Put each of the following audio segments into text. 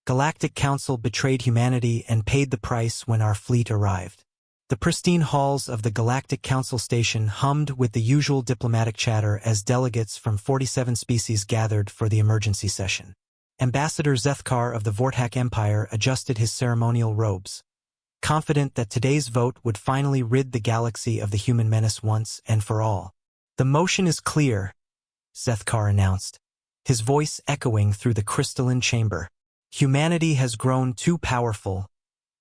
Galactic Council betrayed humanity and paid the price when our fleet arrived. The pristine halls of the Galactic Council station hummed with the usual diplomatic chatter as delegates from 47 species gathered for the emergency session. Ambassador Zethkar of the Vortak Empire adjusted his ceremonial robes, confident that today's vote would finally rid the galaxy of the human menace once and for all. "The motion is clear," Zethkar announced, his voice echoing through the crystalline chamber. "Humanity has grown too powerful,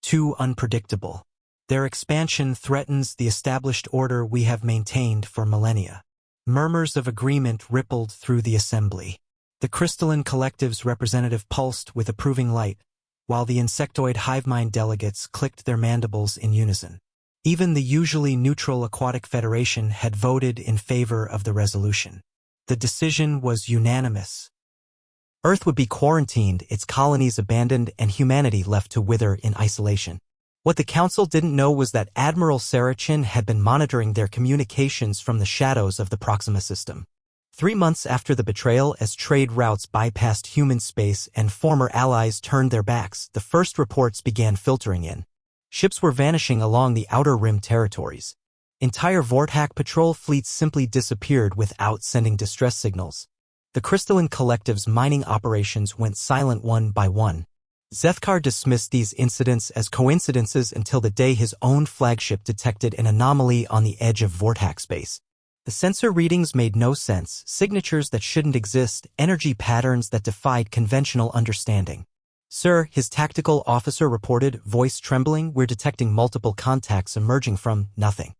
too unpredictable. Their expansion threatens the established order we have maintained for millennia." Murmurs of agreement rippled through the assembly. The crystalline collective's representative pulsed with approving light, while the insectoid hivemind delegates clicked their mandibles in unison. Even the usually neutral Aquatic Federation had voted in favor of the resolution. The decision was unanimous. Earth would be quarantined, its colonies abandoned, and humanity left to wither in isolation. What the Council didn't know was that Admiral Sarachin had been monitoring their communications from the shadows of the Proxima system. 3 months after the betrayal, as trade routes bypassed human space and former allies turned their backs, the first reports began filtering in. Ships were vanishing along the Outer Rim territories. Entire Vortak patrol fleets simply disappeared without sending distress signals. The crystalline collective's mining operations went silent one by one. Zethkar dismissed these incidents as coincidences until the day his own flagship detected an anomaly on the edge of Vortak space. The sensor readings made no sense, signatures that shouldn't exist, energy patterns that defied conventional understanding. "Sir," his tactical officer reported, voice trembling, "we're detecting multiple contacts emerging from nothing.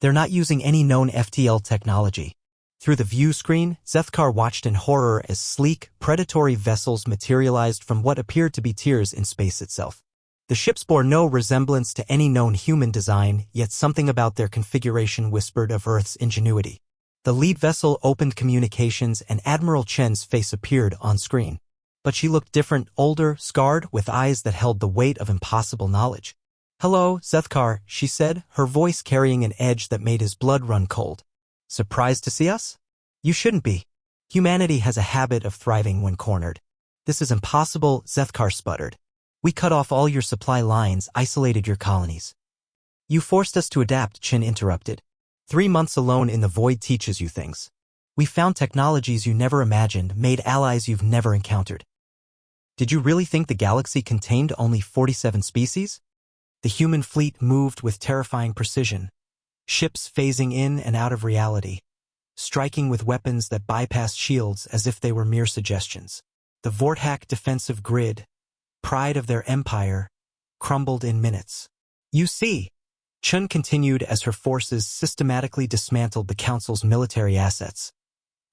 They're not using any known FTL technology." Through the view screen, Zethkar watched in horror as sleek, predatory vessels materialized from what appeared to be tiers in space itself. The ships bore no resemblance to any known human design, yet something about their configuration whispered of Earth's ingenuity. The lead vessel opened communications and Admiral Chen's face appeared on screen. But she looked different, older, scarred, with eyes that held the weight of impossible knowledge. "Hello, Zethkar," she said, her voice carrying an edge that made his blood run cold. "Surprised to see us? You shouldn't be. Humanity has a habit of thriving when cornered." "This is impossible," Zethkar sputtered. "We cut off all your supply lines, isolated your colonies." "You forced us to adapt," Chen interrupted. 3 months alone in the void teaches you things. We found technologies you never imagined, made allies you've never encountered." "Did you really think the galaxy contained only 47 species?" The human fleet moved with terrifying precision. Ships phasing in and out of reality, striking with weapons that bypassed shields as if they were mere suggestions. The Vortak defensive grid, pride of their empire, crumbled in minutes. "You see," Chun continued as her forces systematically dismantled the Council's military assets.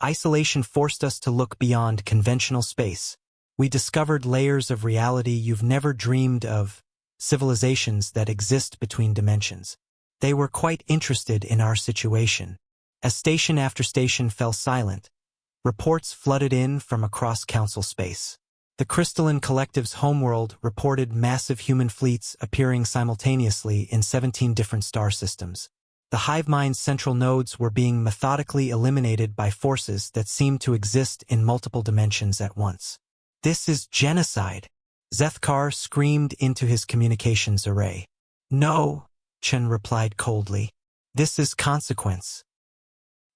"Isolation forced us to look beyond conventional space. We discovered layers of reality you've never dreamed of, civilizations that exist between dimensions. They were quite interested in our situation." As station after station fell silent, reports flooded in from across Council space. The crystalline collective's homeworld reported massive human fleets appearing simultaneously in 17 different star systems. The Hivemind's central nodes were being methodically eliminated by forces that seemed to exist in multiple dimensions at once. "This is genocide," Zethkar screamed into his communications array. "No," Chen replied coldly. "This is consequence.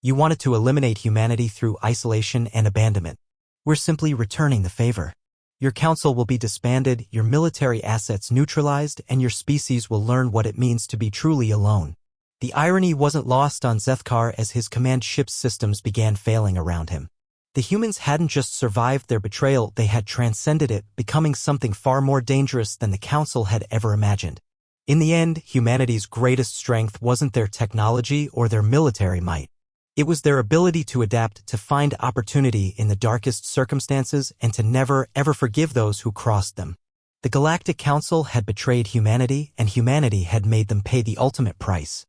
You wanted to eliminate humanity through isolation and abandonment. We're simply returning the favor. Your council will be disbanded, your military assets neutralized, and your species will learn what it means to be truly alone." The irony wasn't lost on Zethkar as his command ship's systems began failing around him. The humans hadn't just survived their betrayal, they had transcended it, becoming something far more dangerous than the council had ever imagined. In the end, humanity's greatest strength wasn't their technology or their military might. It was their ability to adapt, to find opportunity in the darkest circumstances, and to never, ever forgive those who crossed them. The Galactic Council had betrayed humanity, and humanity had made them pay the ultimate price.